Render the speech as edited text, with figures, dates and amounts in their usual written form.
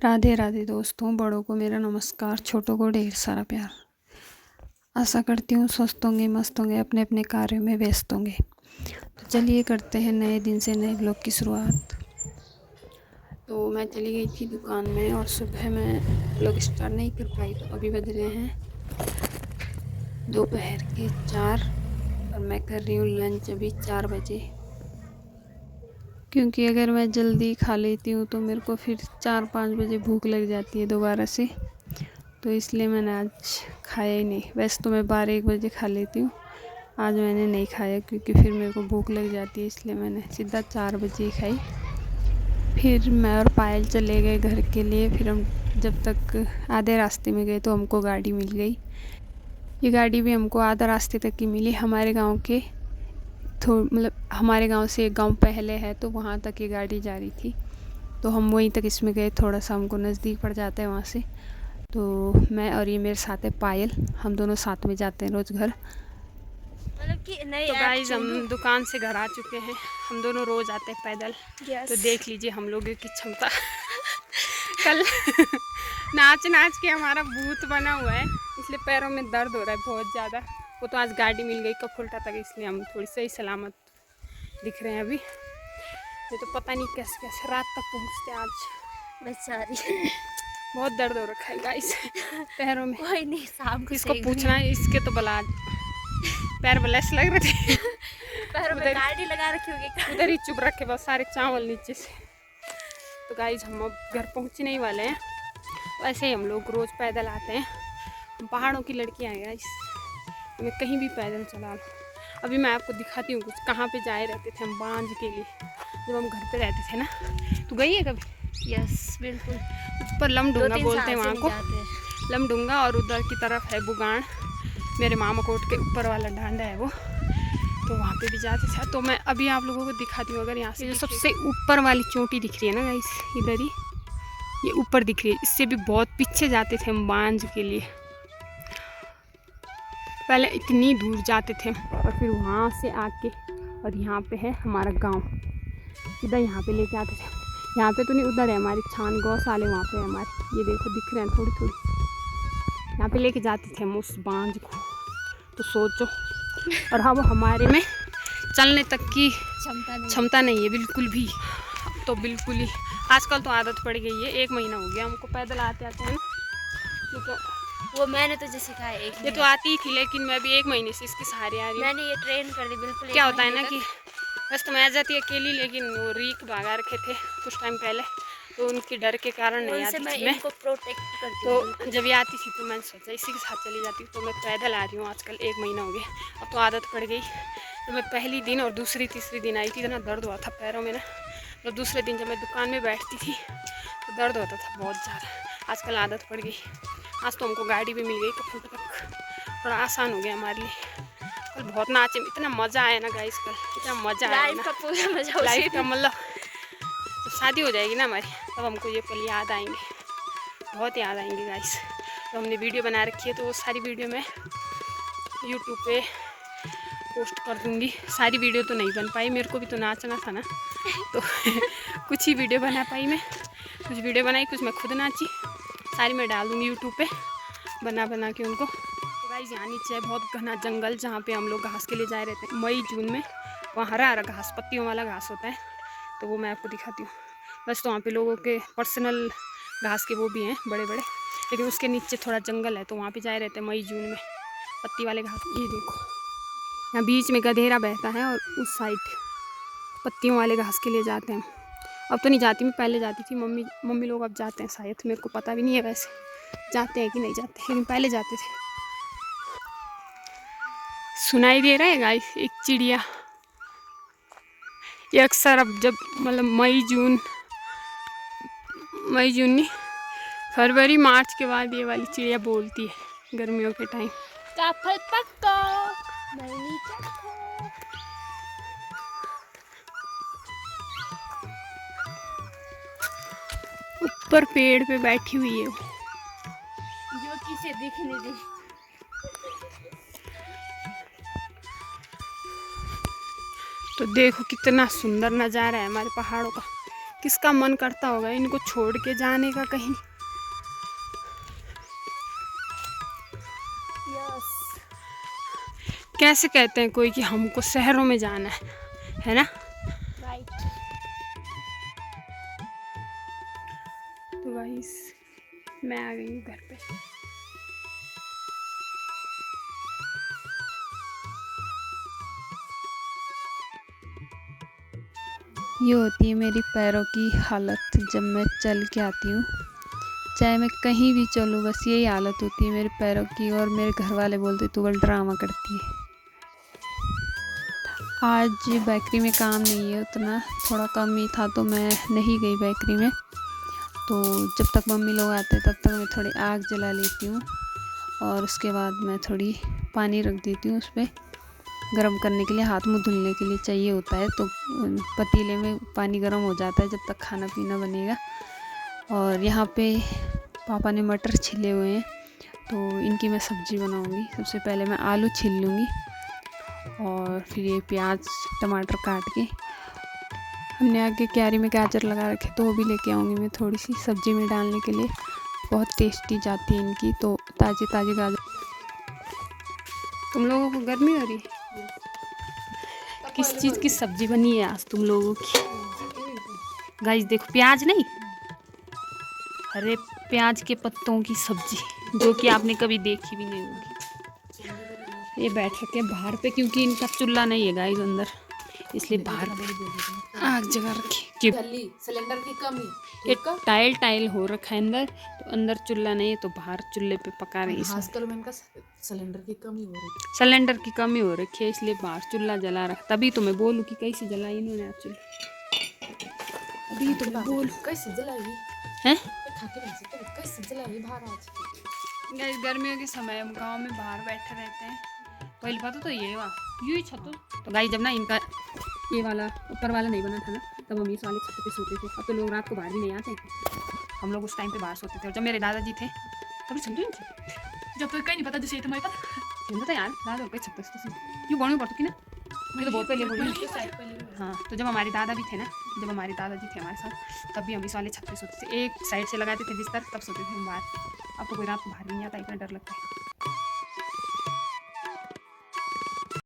राधे राधे दोस्तों, बड़ों को मेरा नमस्कार, छोटों को ढेर सारा प्यार। आशा करती हूँ स्वस्थ होंगे, मस्त होंगे, अपने अपने कार्यों में व्यस्त होंगे। तो चलिए करते हैं नए दिन से नए ब्लॉग की शुरुआत। तो मैं चली गई थी दुकान में और सुबह मैं ब्लॉग स्टार्ट नहीं कर पाई। तो अभी बज रहे हैं दोपहर के 4 और मैं कर रही हूँ लंच अभी 4 बजे, क्योंकि अगर मैं जल्दी खा लेती हूँ तो मेरे को फिर 4-5 बजे भूख लग जाती है दोबारा से। तो इसलिए मैंने आज खाया ही नहीं। वैसे तो मैं 12-1 बजे खा लेती हूँ, आज मैंने नहीं खाया क्योंकि फिर मेरे को भूख लग जाती है, इसलिए मैंने सीधा 4 बजे ही खाई। फिर मैं और पायल चले गए घर के लिए। फिर हम जब तक आधे रास्ते में गए तो हमको गाड़ी मिल गई। ये गाड़ी भी हमको आधा रास्ते तक ही मिली। हमारे गांव के मतलब हमारे गांव से एक गांव पहले है, तो वहाँ तक ये गाड़ी जा रही थी, तो हम वहीं तक इसमें गए। थोड़ा सा हमको नज़दीक पड़ जाता है वहाँ से। तो मैं और ये मेरे साथ है पायल, हम दोनों साथ में जाते हैं रोज़ घर। मतलब कि नहीं। तो गाइस हम दुकान से घर आ चुके हैं। हम दोनों रोज़ आते हैं पैदल। तो देख लीजिए हम लोगों की क्षमता। कल नाच नाच के हमारा भूत बना हुआ है, इसलिए पैरों में दर्द हो रहा है बहुत ज़्यादा। वो तो आज गाड़ी मिल गई कफुल्टा तक, इसलिए हम थोड़ी सही सलामत दिख रहे हैं अभी। ये तो पता नहीं कैसे कैसे रात तक पहुँचते आज। बेचारी बहुत दर्द हो रखा है गाइस पैरों में। कोई नहीं, शाम को इसको पूछना है, इसके तो बला पैर बलैस लग रहे थे। पैरों में गाड़ी लगा रखी होगी, उधर ही चुप रखे बहुत सारे चावल नीचे से। तो गाइस हम अब घर पहुंचने ही वाले हैं। वैसे ही हम लोग रोज़ पैदल आते हैं, हम पहाड़ों की लड़कियां हैं गाइस, हमें कहीं भी पैदल चला लो। अभी मैं आपको दिखाती हूँ कुछ कहाँ पे जाए रहते थे हम बांझ के लिए, जब हम घर पे रहते थे ना। तो गई है कभी? यस बिल्कुल। ऊपर लमडूंगा बोलते हैं वहाँ को, लमडूंगा। और उधर की तरफ है बुगान, मेरे मामा कोट के ऊपर वाला ढांडा है वो, तो वहाँ पे भी जाते थे। तो मैं अभी आप लोगों को दिखाती हूँ। अगर यहाँ से जो सबसे ऊपर वाली चोटी दिख रही है ना गाइस, इधर ही ये ऊपर दिख रही है, इससे भी बहुत पीछे जाते थे हम बांझ के लिए। पहले इतनी दूर जाते थे और फिर वहाँ से आके, और यहाँ पे है हमारा गांव, सीधा यहाँ पे लेके आते थे। यहाँ पे तो नहीं, उधर है हमारी छान गौशाले, वहाँ पे हमारे ये देखो दिख रहे हैं थोड़ी थोड़ी, यहाँ पे लेके जाते थे हम उस बांझ को। तो सोचो, और हाँ वो हमारे में चलने तक की क्षमता नहीं है बिल्कुल भी। तो बिल्कुल ही आजकल तो आदत पड़ गई है, 1 महीना हो गया हमको पैदल आते आते हैं ना। तो वो मैंने तुझे सिखाया ये तो आती ही थी, लेकिन मैं अभी 1 महीने से इसके सहारे आ रही हूँ। मैंने ये ट्रेन कर दी बिल्कुल। क्या होता है ना कि बस तो मैं आ जाती अकेली, लेकिन वो रीक भगा रखे थे कुछ टाइम पहले, तो उनके डर के कारण नहीं आती थी मैं। इनको प्रोटेक्ट करती तो जब ये आती थी तो मैंने सोचा इसी के साथ चली जाती। तो मैं पैदल आ रही हूँ आजकल, 1 महीना हो गया, अब तो आदत पड़ गई। तो मैं पहली दिन और दूसरी तीसरी दिन आई थी, इतना दर्द हुआ था पैरों में ना। और दूसरे दिन जब मैं दुकान में बैठती थी तो दर्द होता था बहुत ज़्यादा। आजकल आदत पड़ गई। आज तो हमको गाड़ी भी मिल गई कफुल्टा तक, थोड़ा आसान हो गया हमारे लिए। कल बहुत नाचे, इतना मज़ा आया ना गाइस, कल इतना मज़ा आया ना, लाइफ का मतलब। तो शादी हो जाएगी ना हमारी, तब हमको ये पल याद आएंगे, बहुत याद आएंगे गाइस। तो हमने वीडियो बना रखी है, तो वो सारी वीडियो मैं यूट्यूब पे पोस्ट कर दूँगी। सारी वीडियो तो नहीं बन पाई, मेरे को भी तो नाचना था ना, तो कुछ ही वीडियो बना पाई मैं। कुछ वीडियो बनाई, कुछ मैं खुद नाची, सारी मैं डाल दूँगी यूट्यूब पे बना बना के उनको। तो गाइस यहाँ नीचे है बहुत घना जंगल, जहाँ पे हम लोग घास के लिए जाए रहते हैं मई जून में। वहाँ हरा हरा घास, पत्तियों वाला घास होता है, तो वो मैं आपको दिखाती हूँ। बस तो वहाँ पे लोगों के पर्सनल घास के वो भी हैं बड़े बड़े, लेकिन उसके नीचे थोड़ा जंगल है, तो वहाँ पे जाए रहते हैं मई जून में पत्ती वाले घास। ये देखो यहाँ बीच में गधेरा बहता है, और उस साइड पत्तियों वाले घास के लिए जाते हैं। अब तो नहीं जाती मैं, पहले जाती थी। मम्मी लोग अब जाते हैं शायद, मेरे को पता भी नहीं है वैसे जाते हैं कि नहीं जाते, लेकिन पहले जाते थे। सुनाई दे रहा है गाइस एक चिड़िया, ये अक्सर अब जब मतलब मई जून नहीं, फरवरी मार्च के बाद ये वाली चिड़िया बोलती है गर्मियों के टाइम। काफल पक्का ऊपर पेड़ पे बैठी हुई है जो किसे दिखने दे। तो देखो कितना सुंदर नज़ारा है हमारे पहाड़ों का। किसका मन करता होगा इनको छोड़ के जाने का कहीं। यस कैसे कहते हैं कोई कि हमको शहरों में जाना है ना। राइट। तो गाइस मैं आ गई हूँ घर पे। ये होती है मेरी पैरों की हालत जब मैं चल के आती हूँ। चाहे मैं कहीं भी चलूँ बस यही हालत होती है मेरे पैरों की। और मेरे घर वाले बोलते तू बड़ा ड्रामा करती है। आज बेकरी में काम नहीं है उतना, थोड़ा कम ही था तो मैं नहीं गई बेकरी में। तो जब तक मम्मी लोग आते तब तक मैं थोड़ी आग जला लेती हूँ और उसके बाद मैं थोड़ी पानी रख देती हूँ उस पर गर्म करने के लिए, हाथ मुँह धुलने के लिए चाहिए होता है। तो पतीले में पानी गर्म हो जाता है जब तक खाना पीना बनेगा। और यहाँ पे पापा ने मटर छिले हुए हैं तो इनकी मैं सब्ज़ी बनाऊँगी। सबसे पहले मैं आलू छील लूँगी और फिर ये प्याज टमाटर काट के, हमने आगे क्यारी में गाजर लगा रखे तो वो भी लेके आऊँगी मैं थोड़ी सी सब्ज़ी में डालने के लिए। बहुत टेस्टी जाती है इनकी तो ताज़ी ताज़ी गाजर। तुम लोगों को गर्मी हो रही है? किस चीज़ की सब्ज़ी बनी है आज तुम लोगों की? गाइस देखो प्याज नहीं, हरे प्याज के पत्तों की सब्ज़ी जो कि आपने कभी देखी भी नहीं होगी। ये बैठ रखे बाहर पे क्योंकि इनका चूल्हा नहीं है गाइस अंदर, इसलिए बाहर आग जगा रखी। क्यों सिलेंडर की कमी, ये टाइल हो रखा है अंदर, तो अंदर चूल्हा नहीं है तो बाहर चूल्हे पे पका रही है। आजकल में इनका सिलेंडर की कमी हो रही है। सिलेंडर की कमी हो रखी है इसलिए बाहर चूल्हा जला रखा। तभी तो मैं बोलूँ कि कैसे जलाई इन्होंने आज चूल्हा। अभी तो मैं बोलूँ कैसे जलाएगी हैं खा के नहीं सकते, कैसे जलाएगी बाहर आज। गाइस गर्मियों के समय हम गांव में बाहर बैठे रहते हैं। पहले पता तो ये वाह यूँ छत तो गाइस जब ना इनका ये वाला ऊपर वाला नहीं बना था ना तब हम इस वाले छत पे सोते थे। अब तो लोग रात को बाहर भी नहीं आते, हम लोग उस टाइम पे बाहर सोते थे। और जब मेरे दादाजी थे तभी समझो जब तो कहीं नहीं पता जैसे तुम्हारे पता था यार दादा कहीं छत पे यूँ बोलना पड़ता कि ना मैं तो बहुत पहले बोली। हाँ तो जब हमारे दादा भी थे ना, जब हमारे दादाजी थे हमारे साथ तब भी हम इस वाले छत पे सोते थे। एक साइड से लगाते थे बिस्तर तब सोते थे हम बाहर। अब तो कोई रात को बाहर भी नहीं आता, इतना डर लगता है।